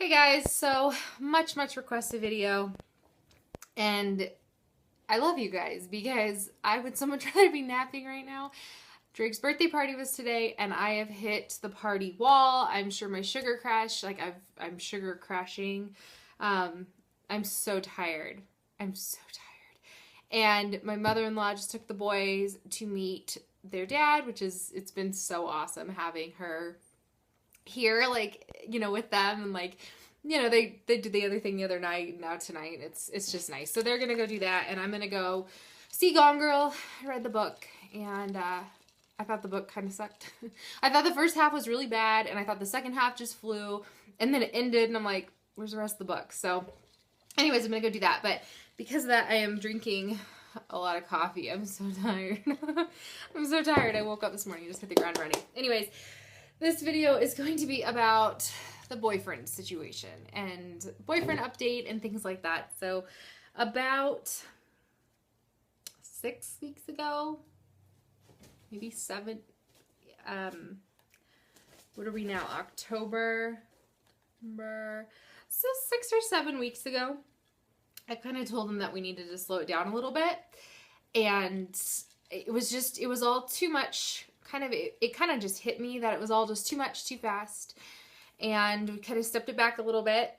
Hey guys, so much requested video, and I love you guys because I would so much rather be napping right now. Drake's birthday party was today, and I have hit the party wall. I'm sure my sugar crashed. I'm sugar crashing. I'm so tired. I'm so tired. And my mother-in-law just took the boys to meet their dad, it's been so awesome having her here, with them, and they did the other thing the other night. Now tonight it's just nice. So they're gonna go do that, and I'm gonna go see Gone Girl. I read the book, and I thought the book kind of sucked. I thought the first half was really bad, and I thought the second half just flew, and then it ended, and I'm like, where's the rest of the book? So anyways, I'm gonna go do that. But because of that, I am drinking a lot of coffee. I'm so tired. I'm so tired. I woke up this morning, just hit the ground running. Anyways, this video is going to be about the boyfriend situation and boyfriend update and things like that. So about 6 weeks ago, maybe 7, what are we now? October, so 6 or 7 weeks ago, I kind of told him that we needed to slow it down a little bit, and it was all too much. It kind of just hit me that it was all just too much, too fast, and we kind of stepped it back a little bit.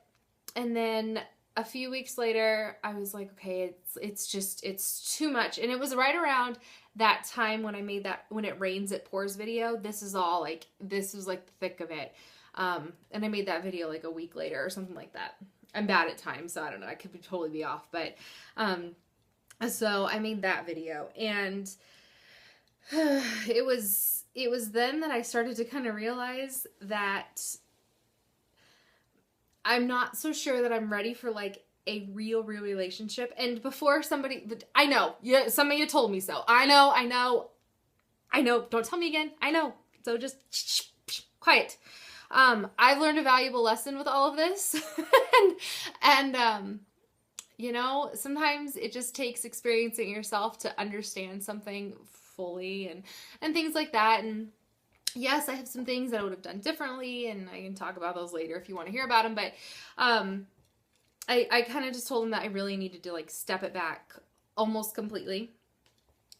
And then a few weeks later, I was like, okay, it's too much. And it was right around that time when I made that When It Rains It Pours video. This was the thick of it. And I made that video like a week later or something like that. I'm bad at time, so I don't know. I could totally be off, but so I made that video, and it was then that I started to kind of realize that I'm not so sure that I'm ready for like a real relationship. And before I know, yeah, some of you told me so. I know. Don't tell me again. I know. So just quiet. I've learned a valuable lesson with all of this, and sometimes it just takes experiencing yourself to understand something fully and things like that. And yes, I have some things that I would have done differently, and I can talk about those later if you want to hear about them. But I kind of just told him that I really needed to like step it back almost completely,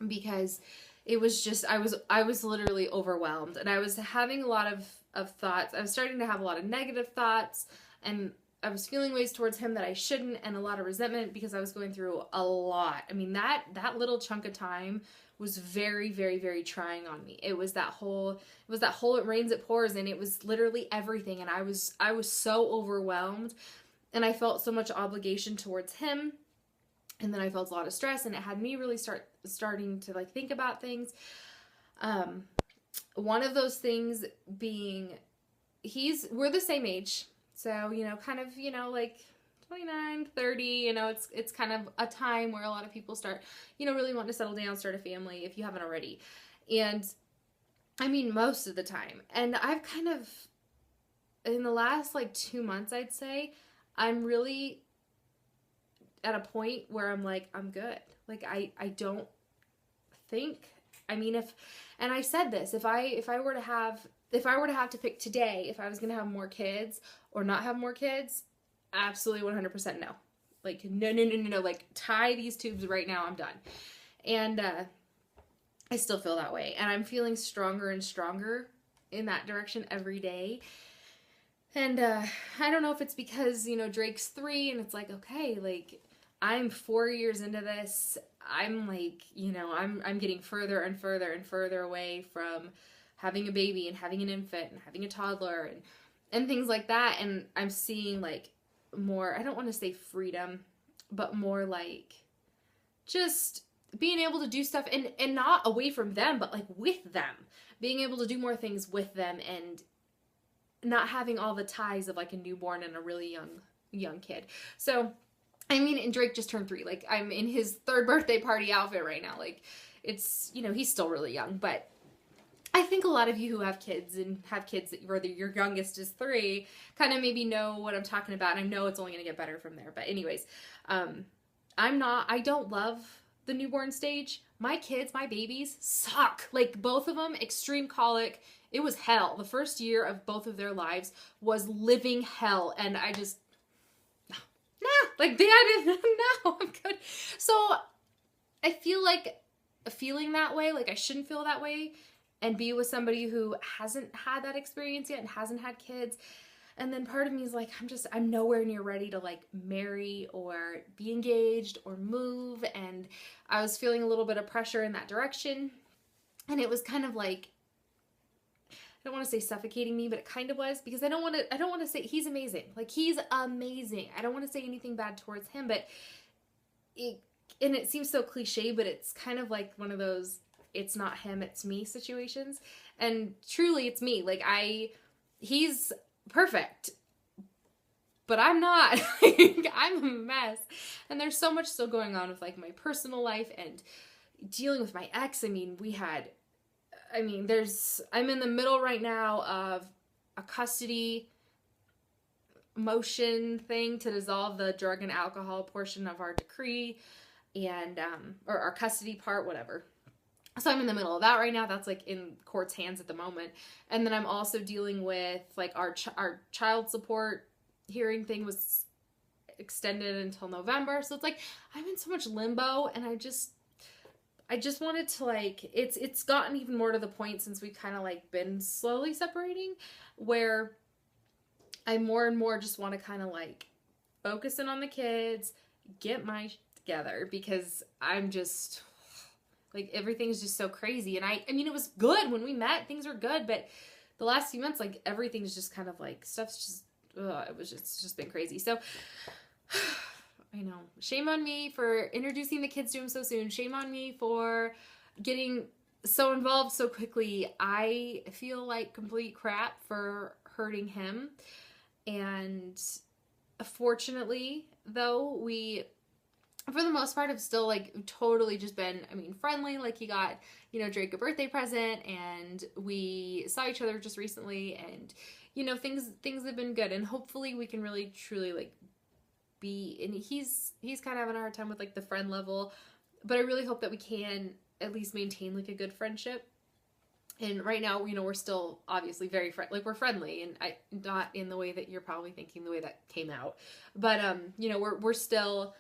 because it was just I was literally overwhelmed, and I was having a lot of thoughts. I was starting to have a lot of negative thoughts, and I was feeling ways towards him that I shouldn't, and a lot of resentment because I was going through a lot. I mean, that little chunk of time was very, very, very trying on me. It was that whole It Rains It Pours, and it was literally everything. And I was so overwhelmed, and I felt so much obligation towards him. And then I felt a lot of stress, and it had me really starting to like think about things. One of those things being, we're the same age. So, kind of, like 29, 30, it's kind of a time where a lot of people start, really wanting to settle down, start a family if you haven't already. And I mean, most of the time. And I've kind of, in the last like 2 months, I'd say, I'm really at a point where I'm like, I'm good. Like, I don't think, I mean, and I said this, if I were to have to pick today, if I was going to have more kids or not have more kids, absolutely 100% no. Like, no. Like, tie these tubes right now. I'm done. And I still feel that way. And I'm feeling stronger and stronger in that direction every day. And I don't know if it's because, Drake's 3, and it's like, okay, like, I'm 4 years into this. I'm like, I'm getting further and further and further away from having a baby and having an infant and having a toddler and things like that. And I'm seeing like more, I don't want to say freedom, but more like just being able to do stuff and not away from them, but like with them, being able to do more things with them, and not having all the ties of like a newborn and a really young kid. So I mean, and Drake just turned 3. Like, I'm in his 3rd birthday party outfit right now. Like, it's, he's still really young. But I think a lot of you who have kids whether your youngest is 3, kind of maybe know what I'm talking about. And I know it's only going to get better from there. But anyways, I don't love the newborn stage. My kids, my babies, suck. Like, both of them, extreme colic, it was hell. The first year of both of their lives was living hell. And I just, nah, like I didn't know. I'm good. So I feel like feeling that way, like I shouldn't feel that way and be with somebody who hasn't had that experience yet and hasn't had kids. And then part of me is like, I'm nowhere near ready to like marry or be engaged or move. And I was feeling a little bit of pressure in that direction. And it was kind of like, I don't want to say suffocating me, but it kind of was, because I don't want to say he's amazing. Like, he's amazing. I don't want to say anything bad towards him, but it seems so cliche, but it's kind of like one of those, it's not him, it's me situations. And truly it's me. Like, he's perfect, but I'm not. I'm a mess. And there's so much still going on with like my personal life and dealing with my ex. I'm in the middle right now of a custody motion thing to dissolve the drug and alcohol portion of our decree, and or our custody part, whatever. So I'm in the middle of that right now. That's like in court's hands at the moment. And then I'm also dealing with like our child support hearing thing was extended until November. So it's like I'm in so much limbo, and I just wanted to like, it's gotten even more to the point since we've kind of like been slowly separating, where I more and more just want to kind of like focus in on the kids, get my shit together, because I'm just like, everything's just so crazy. And I mean, it was good when we met, things were good, but the last few months, like, everything's just kind of like, stuff's just, it's just been crazy. So I know, shame on me for introducing the kids to him so soon. Shame on me for getting so involved so quickly. I feel like complete crap for hurting him. And fortunately, though, we, for the most part, have still like totally just been, friendly. Like, he got, Drake a birthday present, and we saw each other just recently, and, things have been good. And hopefully we can really truly like be, and he's kind of having a hard time with like the friend level, but I really hope that we can at least maintain like a good friendship. And right now, we're still obviously very we're friendly, and not in the way that you're probably thinking, the way that came out, but we're still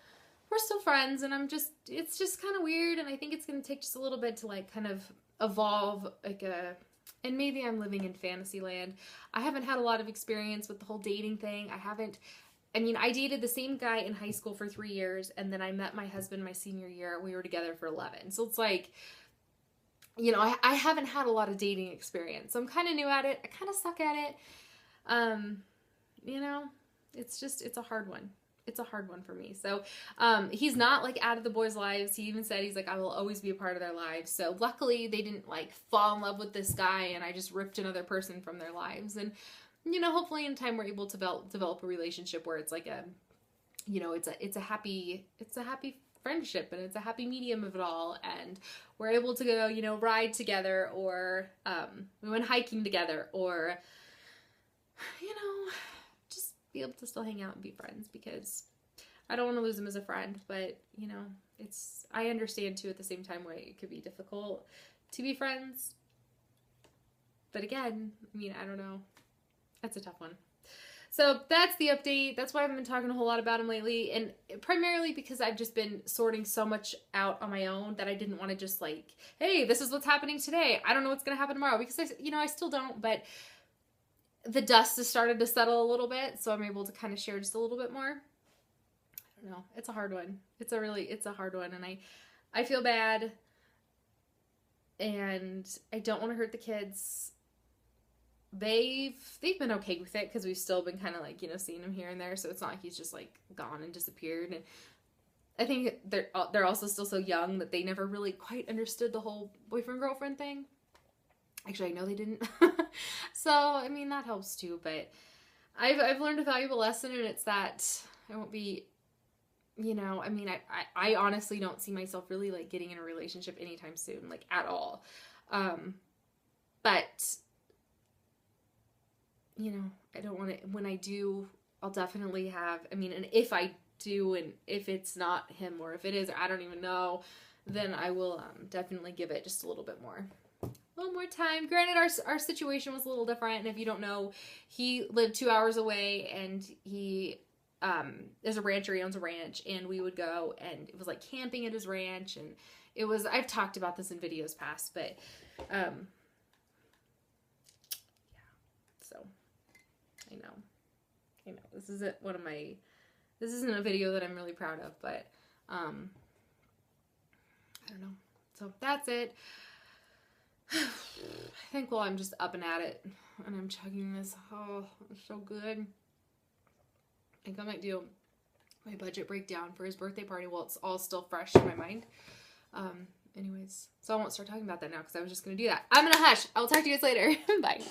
friends, and it's just kind of weird, and I think it's going to take just a little bit to like kind of evolve and maybe I'm living in fantasy land. I haven't had a lot of experience with the whole dating thing. I dated the same guy in high school for 3 years, and then I met my husband my senior year. We were together for 11. So it's like, I haven't had a lot of dating experience. So I'm kind of new at it. I kind of suck at it. It's a hard one. It's a hard one for me. So, he's not like out of the boys' lives. He even said, he's like, I will always be a part of their lives. So luckily they didn't like fall in love with this guy, and I just ripped another person from their lives. And, hopefully in time we're able to develop a relationship where it's like it's a happy friendship, and it's a happy medium of it all. And we're able to go, ride together, or, we went hiking together, or, just be able to still hang out and be friends, because I don't want to lose him as a friend, but I understand too at the same time why it could be difficult to be friends. But again, I don't know. That's a tough one. So that's the update. That's why I haven't been talking a whole lot about him lately, and primarily because I've just been sorting so much out on my own that I didn't want to just like, hey, this is what's happening today. I don't know what's going to happen tomorrow, because I still don't, but the dust has started to settle a little bit, so I'm able to kind of share just a little bit more. I don't know. It's a hard one. It's a hard one, and I feel bad, and I don't want to hurt the kids. They've been okay with it, because we've still been kind of like, seeing him here and there, so it's not like he's just like gone and disappeared. And I think they're also still so young that they never really quite understood the whole boyfriend-girlfriend thing. Actually, I know they didn't. So, that helps too, but I've learned a valuable lesson, and it's that I won't be, I honestly don't see myself really like getting in a relationship anytime soon, like at all. But I don't want to, when I do, I'll definitely have, and if I do, and if it's not him, or if it is, I don't even know, then I will definitely give it just a little bit more a little more time. Granted, our situation was a little different, and if you don't know, he lived 2 hours away, and he is a rancher. He owns a ranch, and we would go, and it was like camping at his ranch, and it was, I've talked about this in videos past, but yeah, so I know this isn't this isn't a video that I'm really proud of, but I don't know. So that's it. I think while I'm just up and at it and I'm chugging this, oh, it's so good. I think I might do my budget breakdown for his birthday party while it's all still fresh in my mind. Anyways, so I won't start talking about that now because I was just going to do that. I'm going to hush. I'll talk to you guys later. Bye.